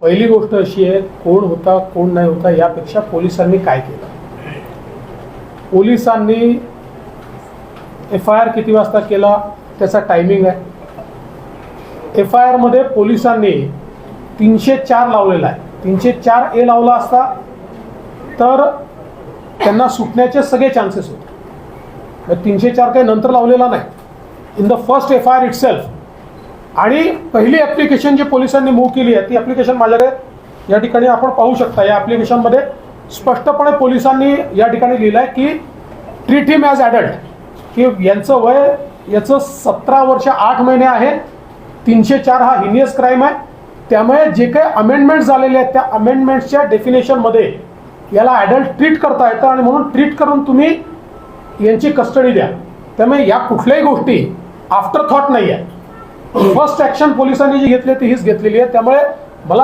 पहिली गोष्ट अशी आहे, कोण होता कोण नाही होता यापेक्षा पोलिसांनी काय केलं. पोलिसांनी FIR किती वाजता केला त्याचा टायमिंग आहे. FIR मध्ये पोलिसांनी 304 लावलेला आहे. 304A लावला असता तर त्यांना सुटण्याचे सगळे चान्सेस होते. 304 काही नंतर लावलेला नाही, in the first FIR itself. आणि पहिली ॲप्लिकेशन जी पोलिसांनी मूव्ह केली आहे ती ॲप्लिकेशन माझ्याकडे या ठिकाणी आपण पाहू शकता. या ॲप्लिकेशनमध्ये स्पष्टपणे पोलिसांनी या ठिकाणी लिहिलं आहे की ट्रीट हिम ॲज ॲडल्ट, की यांचं वय याचं 17 वर्ष 8 महिने आहे. 304 हा हिनियस क्राईम आहे. त्यामुळे जे काही अमेंडमेंट्स झालेले आहेत त्या अमेंडमेंट्सच्या डेफिनेशनमध्ये याला ॲडल्ट ट्रीट करता येतं आणि म्हणून ट्रीट करून तुम्ही यांची कस्टडी द्या. त्यामुळे या कुठल्याही गोष्टी आफ्टर थॉट नाही आहे. फर्स्ट ॲक्शन पोलिसांनी जी घेतली ती हीच घेतलेली आहे. त्यामुळे मला